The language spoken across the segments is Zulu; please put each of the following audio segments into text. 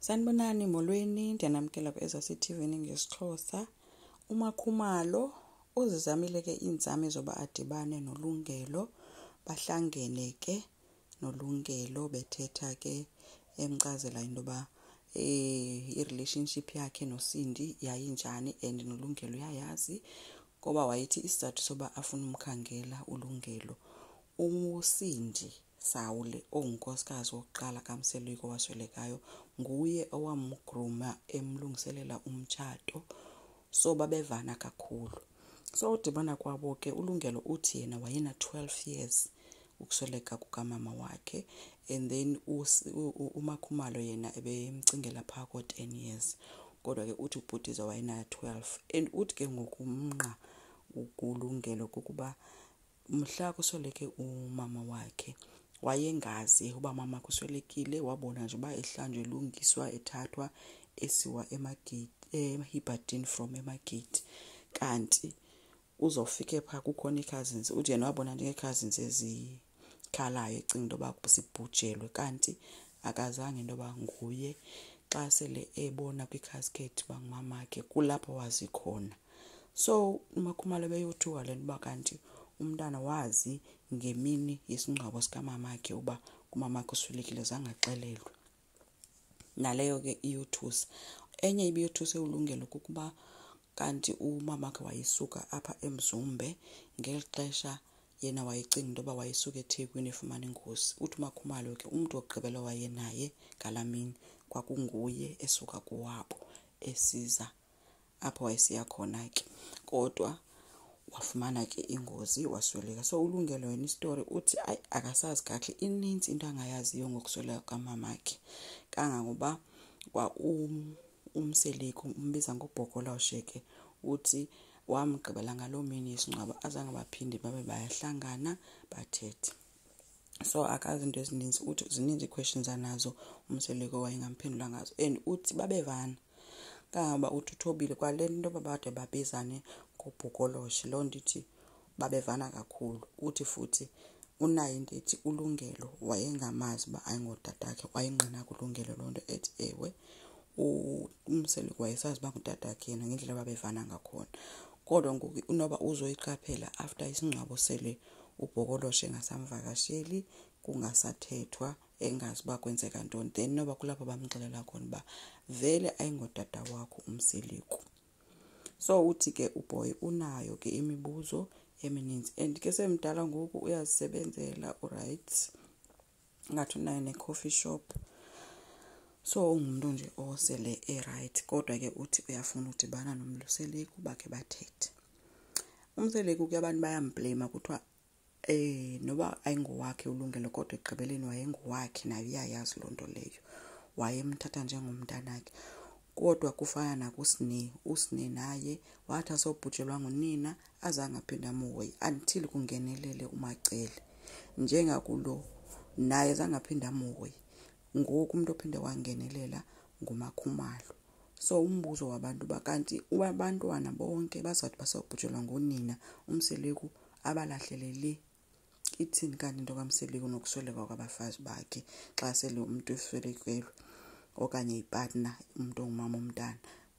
Sanibonani molweni, ndiyanamkela ku-TV ngesixhosa. uMakhumalo uzizamile ke iinzame zoba adibane noLungelo, bahlangene ke noLungelo bethetha ke emcazela intoba i-relationship yakhe noSindi yayinjani and noLungelo uyayazi ngoba wayithi isizathu soba afuna umkhangela uLungelo. uSindi Sawule ongunkosikazi wokuqala kaMseleku waswelekayo nguye owamgruma emlungiselela umtshato, so babevana kakhulu. So udibana kwabo ke uLungelo uthi yena wayena 12 years ukusweleka kukamama wakhe, and then uMakhumalo yena ebemcingela phaa ko 10 years, kodwa ke uthi ubhutiza wayena 12. And uthi ke ngokumnqa uLungelo kukuba mhla kusweleke umama wakhe wayengazi uba mama kuswelekile, wabona nje uba ehlanjwe elungiswa ethathwa esiwa emahibhadini from emagate, kanti uzofike phaa kukhona ii-cousins. Uthi yena wabona njenge-cousins ezikhalayo ecinga intoba zibhujelwe, kanti akazange intoba nguye. Xa sele ebona kwi-casket uba ngumamakhe kulapho wazi khona. So uMakhumalo beyothuka le nto uba kanti umntana wazi ngemini yesingcwabo sikamamakhe uba kumamakhe uswelekile, zangaxelelwe. Naleyo ke iyothusa. Enye ibiyothuse uLungelo kukuba kanti umamakhe wayesuka apha eMzumbe, ngeli xesha yena wayecinga intoba wayesuka eThekwini efumana ingozi. Uthi uMakhumalo ke umntu wokugqibela wayenaye ngalaa mini kwakunguye esuka kowabo esiza apho wayesiya khona ke, kodwa wafumana ke ingozi wasweleka. So uLungelo yena istory uthi akasazi kahle, inintsi into angayaziyo ngokusweleka kamamakhe, kangangoba kwa uMseleku umbiza ngobhokoloshe ke, uthi wamgqibela ngaloo mini yesingcwabo azange baphinde babe bayahlangana bathethe. So akazi into ezininzi, uthi zininzi ii-questions anazo uMseleku wayengamphendula ngazo, and uthi babevana kangangoba uthi uthobile kwale nto babade babizane ngobhokoloshe, loo nto ithi babevana kakhulu. Uthi futhi unayo into ethi uLungelo wayengamazi uba ayingotatakhe, wayengqina kuLungelo loo nto ethi ewe uMseleku wayesazi uba ngutatakhe yena ngendlela babevana ngakhona. Kodwa ngoku unoba uzoyiqaphela after isingcwabo sele ubhokoloshe engasamvakasheli, kungasathethwa, engazi uba kwenzeka ntoni, then noba kulapho bamxelela khona uba vele ayingotata wakho uMseleku. So uthi ke uBoy unayo ke imibuzo emininzi, and ke semdala ngoku uyazisebenzela uright, ngathi unayo ne-coffee shop. So ungumntu nje osele right, kodwa ke uthi uyafuna udibana noMseleku bakhe bathethe. uMseleku ke abantu bayamblame kuthiwa noba ayingowakhe uLungelo, kodwa ekugqibeleni wayengowakhe, naye uyayazi loo nto leyo, wayemthatha njengomntanakhe. Kodwa kufana nakuSne, uSne naye wathi asobhujelwa ngunina azange aphinde amhoye until kungenelele uMacele, njengakulo naye azange aphinde amhoye. Ngoku umuntu ophinde wangenelela nguMakhumalo. So umbuzo wabantu bakanti abantwana bonke bazathi basobhujelwa ngunina, uMseleku abalahlelele ithini kanti into kaMseleku nokusweleka kwabafazi bakhe xa sele umuntu eswelekelwe okanye ipartner, umuntu ongumama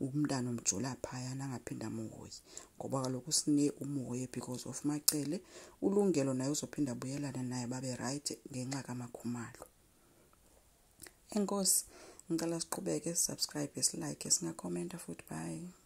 umntana umjula phayana angaphinda amhoye, ngoba kaloku uSne umhoye because of Macele. uLungelo naye uzophinda abuyelana naye babe right ngenxa kaMakhumalo. Enkosi, ngicela siqhubeke, subscribe, silike, singakhomenta futhi. Bye.